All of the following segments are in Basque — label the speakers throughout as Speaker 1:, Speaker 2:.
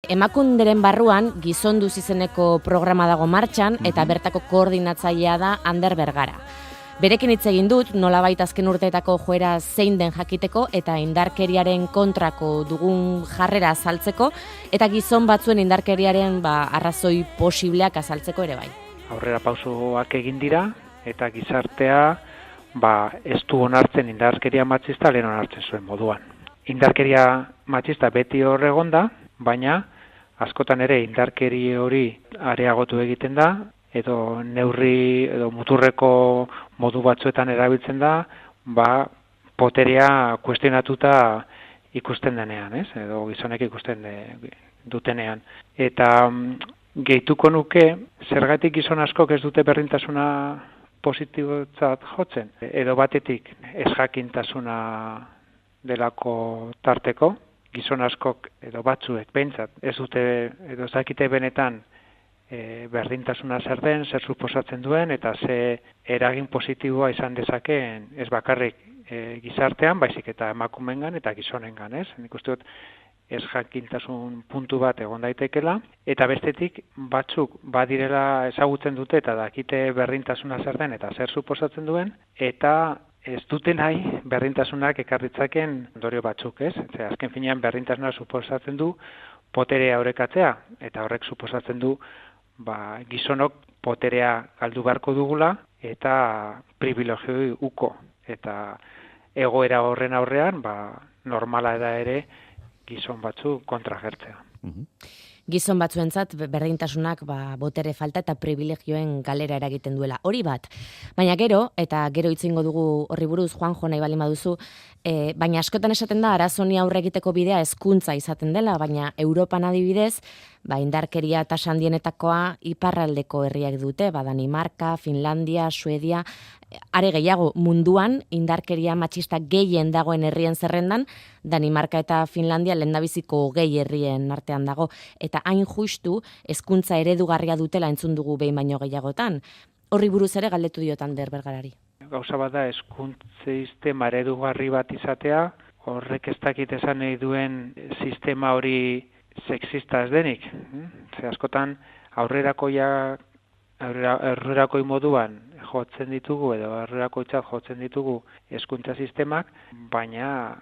Speaker 1: Emakunderen barruan gizonduz izeneko programa dago martxan eta bertako koordinatzailea da Ander Bergara. Berekin hitz egin dut nolabait azken urteetako joera zein den jakiteko eta indarkeriaren kontrako dugun jarrera azaltzeko eta gizon batzuen indarkeriaren arrazoi posibleak azaltzeko ere bai.
Speaker 2: Aurrera pausoak egin dira eta gizartea ez du onartzen indarkeria matxista lehen onartzen zuen moduan. Indarkeria matxista beti hor egonda, baina askotan ere indarkeri hori areagotu egiten da, edo neurri edo muturreko modu batzuetan erabiltzen da, poterea kuestionatuta ikusten denean, edo gizonek ikusten dutenean. Eta gehituko nuke, zergatik gizon askok ez dute berdintasuna positibotzat jotzen, edo batetik ez jakintasuna delako tarteko, gizon askok edo batzuek behintzat ez dute edo ez dakite benetan berdintasuna zer den, zer suposatzen duen eta ze eragin positiboa izan dezakeen ez bakarrik gizartean, baizik eta emakumeengan eta gizonengan, Nik uste dut ez jakintasun puntu bat egon daitekela, eta bestetik batzuk badirela ezagutzen dute eta dakite berdintasuna zer den eta zer suposatzen duen, eta ez dute nahi berdintasunak ekarritzaken ondorio batzuk, Azken finean berdintasuna suposatzen du poterea orekatzea, eta horrek suposatzen du gizonok poterea galdu beharko dugula eta privilegioi uko. Eta egoera horren aurrean, normala da ere gizon batzu kontra jertzea.
Speaker 1: Gizon batzuentzat berdintasunak botere falta eta privilegioen galera eragiten duela. Hori bat, baina gero hitz egingo dugu horri buruz, Juanjo nahi baldin baduzu, baina askotan esaten da arazo honi aurre egiteko bidea hezkuntza izaten dela, baina Europan adibidez, indarkeria tasa handienetakoa iparraldeko herriak dute, Danimarka, Finlandia, Suedia, are gehiago munduan indarkeria matxista gehien dagoen herrien zerrendan, Danimarka eta Finlandia lehendabiziko 20 herrien artean dago, eta hain justu hezkuntza eredugarria dutela entzun dugu behin baino gehiagotan. Horri buruz ere galdetu diotan Ander Bergarari.
Speaker 2: Gauza bat da hezkuntza sistema eredugarri bat izatea, horrek ez dakit esan nahi duen sistema hori sexista ez denik. Askotan aurrerakoi moduan jotzen ditugu edo aurrerakoitzat jotzen ditugu hezkuntza sistemak, baina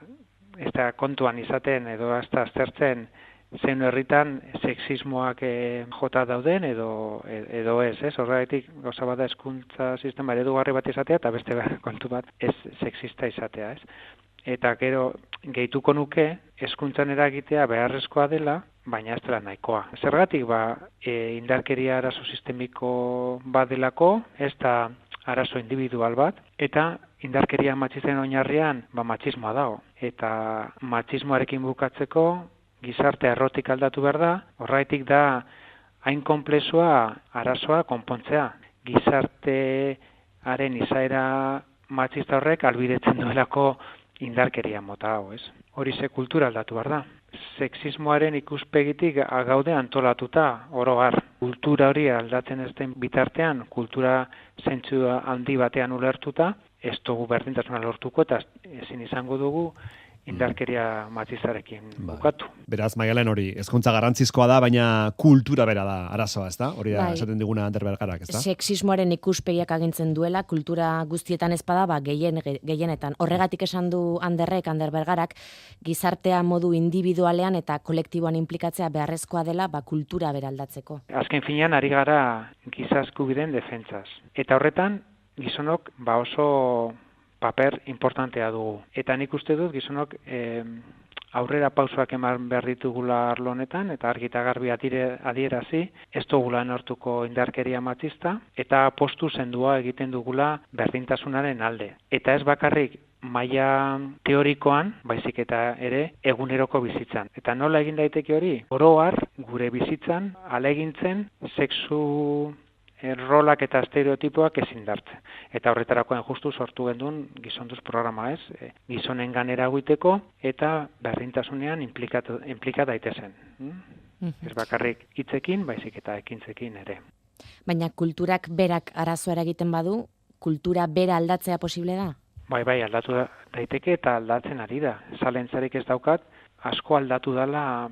Speaker 2: ez da kontuan izaten edo ez da aztertzen zein herritan sexismoak jota dauden edo ez. Horregatik gauza bat da hezkuntza sistema eredugarri bat izatea eta beste kontu bat ez sexista izatea. Eta gero gehituko nuke hezkuntzan eragitea beharrezkoa dela, baina ez dela nahikoa. Zergatik indarkeria arazo sistemiko bat delako, ez da arazo individual bat, eta indarkeria matxisten oinarrian matxismoa dago. Eta matxismoarekin bukatzeko gizarte errotik aldatu behar da, horregatik da hain konplexua arazoa konpontzea. Gizartearen izaera matxista horrek albidetzen duelako indarkeria mota hau, Hori ze kultura aldatu behar da. Sexismoaren ikuspegitik gaude antolatuta oro har. Kultura hori aldatzen ez den bitartean, kultura zentzu handi batean ulertuta, ez dugu berdintasuna lortuko eta ezin izango dugu indarkeria matxistarekin bukatu.
Speaker 3: Beraz, Maialen, hori, hezkuntza garrantzizkoa da, baina kultura bera da arazoa, ez da? Hori da, esaten diguna Ander Bergarak, ez da?
Speaker 1: Sexismoaren ikuspegiak agintzen duela, kultura guztietan ez bada, gehienetan. Horregatik esan du Ander Bergarak, gizartea modu individualean eta kolektiboan implikatzea beharrezkoa dela, kultura bera aldatzeko.
Speaker 2: Azken finean, ari gara giza eskubideen defentsaz. Eta horretan, gizonok oso paper importantea dugu. Eta nik uste dut gizonok aurrera pausoak eman behar ditugula arlo honetan, eta argi eta garbi adierazi, ez dugula enortuko indarkeria matxista, eta postu sendua egiten dugula berdintasunaren alde. Eta ez bakarrik maila teorikoan, baizik eta ere eguneroko bizitzan. Eta nola egin daiteke hori? Oro har, gure bizitzan, alegintzen, sexu rolak eta estereotipoak ezin dartzen. Eta horretarakoen justu sortu gendun gizonduz programa gizonengan eraguiteko eta berdintasunean implika daitezen. Ez bakarrik hitzekin, baizik eta ekintzekin ere.
Speaker 1: Baina kulturak berak arazoa eragiten badu, kultura bera aldatzea posible da?
Speaker 2: Bai, aldatu daiteke eta aldatzen ari da. Zalantzarik ez daukat, asko aldatu dela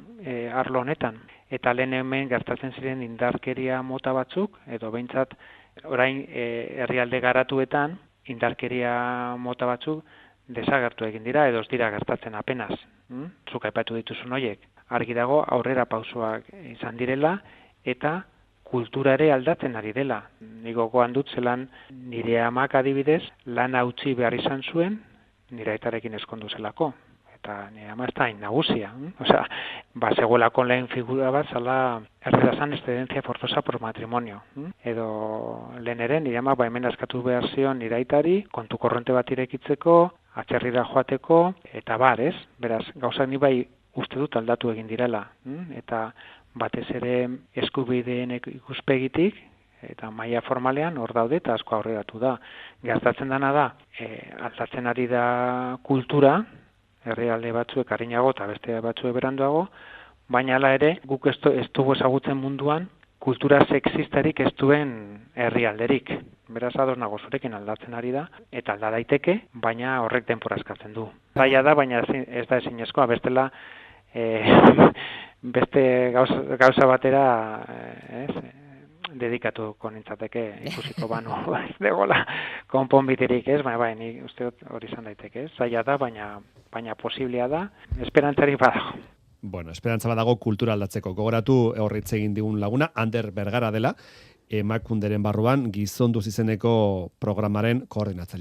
Speaker 2: arlo honetan. Eta lehen hemen gertatzen ziren indarkeria mota batzuk, edo behintzat orain herrialde garatuetan indarkeria mota batzuk desagertu egin dira, edo ez dira gertatzen apenas. Zuk aipatu dituzun horiek. Argi dago aurrera pausoak izan direla, eta kultura ere aldatzen ari dela. Nik gogoan dut zelan nire amak adibidez lana utzi behar izan zuen, nire aitarekin ezkondu zelako. Eta nire ama ez da hain nagusia. Osea, zegoelako lehen figura bat zala erredazan excedencia forzosa por matrimonio. Edo lehen ere nire ama hemen askatu behar zion nire aitari, kontu korronte bat irekitzeko, atzerrira joateko, eta ez? Beraz, gauzak ni bai uste dut aldatu egin direla. Eta batez ere eskubideen ikuspegitik, eta maila formalean hor daude eta asko aurreratu da. Gertatzen dena da, aldatzen ari da kultura, herrialde batzuek arinago eta beste batzuek beranduago, baina hala ere guk ez dugu ezagutzen munduan kultura sexistarik ez duen herrialderik. Beraz ados nago zurekin aldatzen ari da, eta alda daiteke, baina horrek denbora eskatzen du. Zaila da, baina ez da ezinezkoa, bestela beste gauza batera dedikatuko nintzateke ikusiko banu ez degola konponbiderik ez, baina nik uste hori izan daiteke. Zaila da, baina posiblea da, esperantzarik badago.
Speaker 3: Bueno, esperantza badago kultura aldatzeko. Gogoratu horritz egin digun laguna, Ander Bergara dela, Emakunderen barruan gizonduz izeneko programaren koordinatzailea.